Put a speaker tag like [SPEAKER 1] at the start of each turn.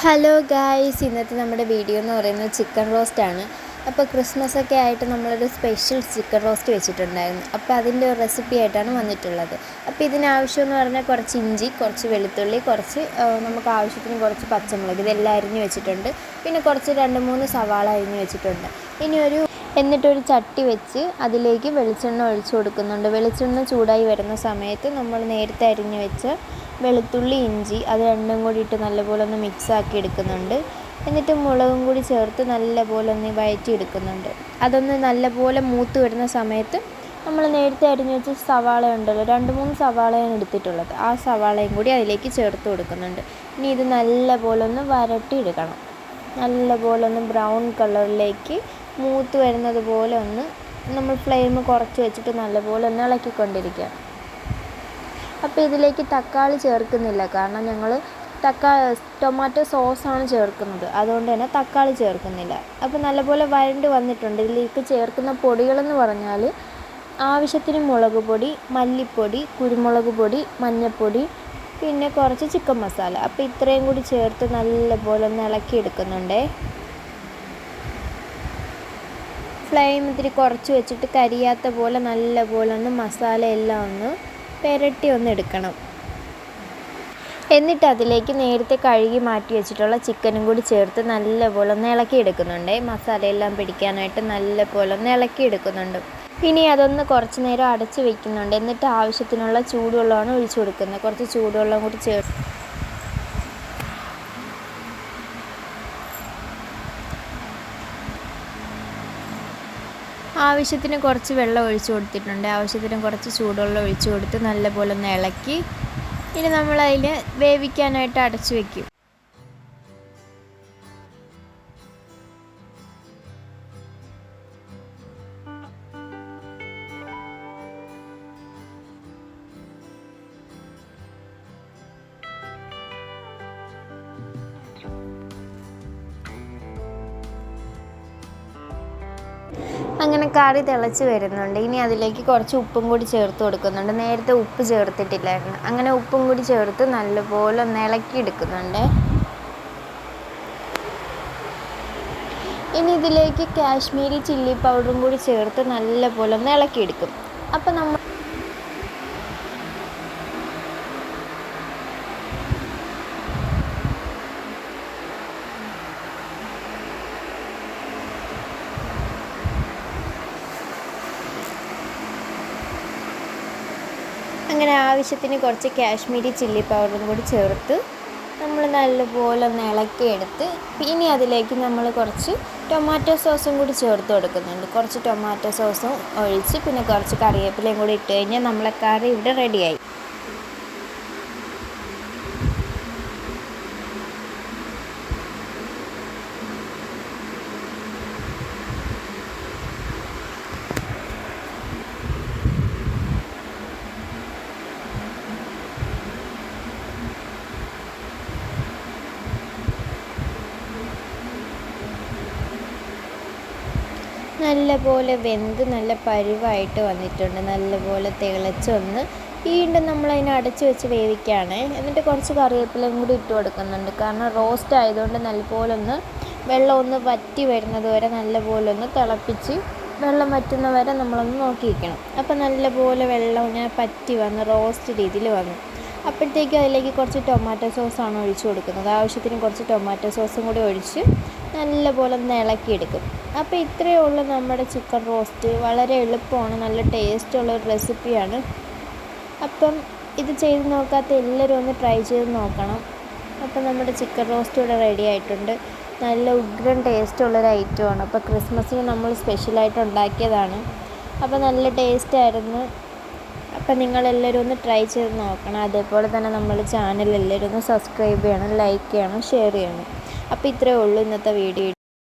[SPEAKER 1] Hello guys, ഇന്നത്തെ നമ്മുടെ video എന്ന് പറയുന്നത് ചിക്കൻ റോസ്റ്റാണ്. അപ്പോൾ ക്രിസ്മസൊക്കെ ആയിട്ട് നമ്മളൊരു സ്പെഷ്യൽ ചിക്കൻ റോസ്റ്റ് വെച്ചിട്ടുണ്ടായിരുന്നു. അപ്പോൾ അതിൻ്റെ ഒരു റെസിപ്പി ആയിട്ടാണ് വന്നിട്ടുള്ളത്. അപ്പോൾ ഇതിനാവശ്യമെന്ന് പറഞ്ഞാൽ കുറച്ച് ഇഞ്ചി, കുറച്ച് വെളുത്തുള്ളി, കുറച്ച് നമുക്ക് ആവശ്യത്തിന് കുറച്ച് പച്ചമുളക്, ഇതെല്ലാം അരിഞ്ഞ് വെച്ചിട്ടുണ്ട്. പിന്നെ കുറച്ച് 2-3 സവാള അരിഞ്ഞ് വെച്ചിട്ടുണ്ട്. എന്നിട്ടൊരു ചട്ടി വെച്ച് അതിലേക്ക് വെളിച്ചെണ്ണ ഒഴിച്ചു കൊടുക്കുന്നുണ്ട്. വെളിച്ചെണ്ണ ചൂടായി വരുന്ന സമയത്ത് നമ്മൾ നേരത്തെ അരിഞ്ഞ് വെച്ച വെളുത്തുള്ളി, ഇഞ്ചി അത് രണ്ടും കൂടി ഇട്ട് നല്ലപോലെ ഒന്ന് മിക്സാക്കി എടുക്കുന്നുണ്ട്. എന്നിട്ട് മുളകും കൂടി ചേർത്ത് നല്ലപോലെ ഒന്ന് വഴറ്റി എടുക്കുന്നുണ്ട്. അതൊന്ന് നല്ലപോലെ മൂത്ത് വരുന്ന സമയത്ത് നമ്മൾ നേരത്തെ അരിഞ്ഞ് വെച്ച സവാള ഉണ്ടല്ലോ, 2-3 സവാളയാണ് എടുത്തിട്ടുള്ളത്. ആ സവാളയും കൂടി അതിലേക്ക് ചേർത്ത് കൊടുക്കുന്നുണ്ട്. ഇനി ഇത് നല്ലപോലെ ഒന്ന് വരട്ടിയെടുക്കണം. നല്ലപോലെ ഒന്ന് ബ്രൗൺ കളറിലേക്ക് മൂത്ത് വരുന്നത് പോലെ ഒന്ന് നമ്മൾ ഫ്ലെയിം കുറച്ച് വെച്ചിട്ട് നല്ലപോലെ ഒന്ന് ഇളക്കിക്കൊണ്ടിരിക്കുക. അപ്പോൾ ഇതിലേക്ക് തക്കാളി ചേർക്കുന്നില്ല, കാരണം ഞങ്ങൾ ടൊമാറ്റോ സോസാണ് ചേർക്കുന്നത്, അതുകൊണ്ട് തന്നെ തക്കാളി ചേർക്കുന്നില്ല. അപ്പോൾ നല്ലപോലെ വഴണ്ട് വന്നിട്ടുണ്ട്. ഇതിലേക്ക് ചേർക്കുന്ന പൊടികളെന്ന് പറഞ്ഞാൽ ആവശ്യത്തിന് മുളക് പൊടി, മല്ലിപ്പൊടി, കുരുമുളക് പൊടി, മഞ്ഞൾപ്പൊടി, പിന്നെ കുറച്ച് ചിക്കൻ മസാല. അപ്പോൾ ഇത്രയും കൂടി ചേർത്ത് നല്ലപോലെ ഒന്ന് ഇളക്കിയെടുക്കുന്നുണ്ടേ. ഫ്ലെയിം ഇത്തിരി കുറച്ച് വെച്ചിട്ട് കരിയാത്ത പോലെ നല്ലപോലെ ഒന്ന് മസാല എല്ലാം ഒന്ന് പുരട്ടി ഒന്ന് എടുക്കണം. എന്നിട്ട് അതിലേക്ക് നേരത്തെ കഴുകി മാറ്റി വെച്ചിട്ടുള്ള ചിക്കനും കൂടി ചേർത്ത് നല്ലപോലെ ഒന്ന് ഇളക്കിയെടുക്കുന്നുണ്ട്. മസാലയെല്ലാം പിടിക്കാനായിട്ട് നല്ലപോലെ ഒന്ന് ഇളക്കിയെടുക്കുന്നുണ്ട്. ഇനി അതൊന്ന് കുറച്ച് നേരം അടച്ച് വെക്കുന്നുണ്ട്. എന്നിട്ട് ആവശ്യത്തിനുള്ള ചൂടുവെള്ളമാണ് ഒഴിച്ചു കൊടുക്കുന്നത്. കുറച്ച് ചൂടുവെള്ളം കൂടി ചേർത്ത് ആവശ്യത്തിന് കുറച്ച് വെള്ളം ഒഴിച്ചു കൊടുത്തിട്ടുണ്ട്. ആവശ്യത്തിന് കുറച്ച് ചൂടുവെള്ളം ഒഴിച്ചു കൊടുത്ത് നല്ലപോലെ ഒന്ന് ഇളക്കി ഇനി നമ്മളതിൽ വേവിക്കാനായിട്ട് അടച്ചു വയ്ക്കും. അങ്ങനെ കറി തിളച്ച് വരുന്നുണ്ട്. ഇനി അതിലേക്ക് കുറച്ച് ഉപ്പും കൂടി ചേർത്ത് കൊടുക്കുന്നുണ്ട്. നേരത്തെ ഉപ്പ് ചേർത്തിട്ടില്ലായിരുന്നു. അങ്ങനെ ഉപ്പും കൂടി ചേർത്ത് നല്ലപോലെ ഒന്ന് ഇളക്കി എടുക്കുന്നുണ്ട്. ഇനി ഇതിലേക്ക് കാശ്മീരി ചില്ലി പൗഡറും കൂടി ചേർത്ത് നല്ലപോലെ ഒന്ന് ഇളക്കിയെടുക്കും. അപ്പം അങ്ങനെ ആവശ്യത്തിന് കുറച്ച് കാശ്മീരി ചില്ലി പൗഡറും കൂടി ചേർത്ത് നമ്മൾ നല്ലപോലെ ഒന്ന് ഇളക്കിയെടുത്ത് ഇനി അതിലേക്ക് നമ്മൾ കുറച്ച് ടൊമാറ്റോ സോസും കൂടി ചേർത്ത് കൊടുക്കുന്നുണ്ട്. കുറച്ച് ടൊമാറ്റോ സോസും ഒഴിച്ച് പിന്നെ കുറച്ച് കറിവേപ്പിലയും കൂടി ഇട്ട് കഴിഞ്ഞാൽ നമ്മളെ കറി ഇവിടെ റെഡിയായി. നല്ലപോലെ വെന്ത് നല്ല പരുവായിട്ട് വന്നിട്ടുണ്ട്. നല്ലപോലെ തിളച്ചൊന്ന് വീണ്ടും നമ്മളതിനെ അടച്ച് വെച്ച് വേവിക്കുകയാണ്. എന്നിട്ട് കുറച്ച് കറിവേപ്പിലയും കൂടി ഇട്ട് കൊടുക്കുന്നുണ്ട്. കാരണം റോസ്റ്റ് ആയതുകൊണ്ട് നല്ലപോലെ ഒന്ന് വെള്ളം ഒന്ന് വറ്റി വരുന്നത് വരെ നല്ലപോലെ ഒന്ന് തിളപ്പിച്ച് വെള്ളം വറ്റുന്ന വരെ നമ്മളൊന്ന് നോക്കി വയ്ക്കണം. അപ്പോൾ നല്ലപോലെ വെള്ളം ഇങ്ങനെ പറ്റി വന്ന് റോസ്റ്റ് രീതിയിൽ വന്നു. അപ്പോഴത്തേക്കും അതിലേക്ക് കുറച്ച് ടൊമാറ്റോ സോസാണ് ഒഴിച്ച് കൊടുക്കുന്നത്. ആവശ്യത്തിന് കുറച്ച് ടൊമാറ്റോ സോസും കൂടി ഒഴിച്ച് നല്ലപോലെ ഒന്ന് ഇളക്കിയെടുക്കും. അപ്പോൾ ഇത്രയേ ഉള്ളൂ നമ്മുടെ ചിക്കൻ റോസ്റ്റ്. വളരെ എളുപ്പമാണ്, നല്ല ടേസ്റ്റുള്ളൊരു റെസിപ്പിയാണ്. അപ്പം ഇത് ചെയ്ത് നോക്കാത്ത എല്ലാവരും ഒന്ന് ട്രൈ ചെയ്ത് നോക്കണം. അപ്പം നമ്മുടെ ചിക്കൻ റോസ്റ്റ് ഇവിടെ റെഡി ആയിട്ടുണ്ട്. നല്ല ഉഗ്രൻ ടേസ്റ്റുള്ളൊരു ഐറ്റമാണ്. അപ്പോൾ ക്രിസ്മസിന് നമ്മൾ സ്പെഷ്യലായിട്ട് ഉണ്ടാക്കിയതാണ്. അപ്പോൾ നല്ല ടേസ്റ്റായിരുന്നു. അപ്പം നിങ്ങളെല്ലാവരും ഒന്ന് ട്രൈ ചെയ്ത് നോക്കണം. അതേപോലെ തന്നെ നമ്മൾ ചാനൽ എല്ലാവരും ഒന്ന് സബ്സ്ക്രൈബ് ചെയ്യണം, ലൈക്ക് ചെയ്യണം, ഷെയർ ചെയ്യണം. അപ്പോൾ ഇത്രയേ ഉള്ളൂ ഇന്നത്തെ വീഡിയോ.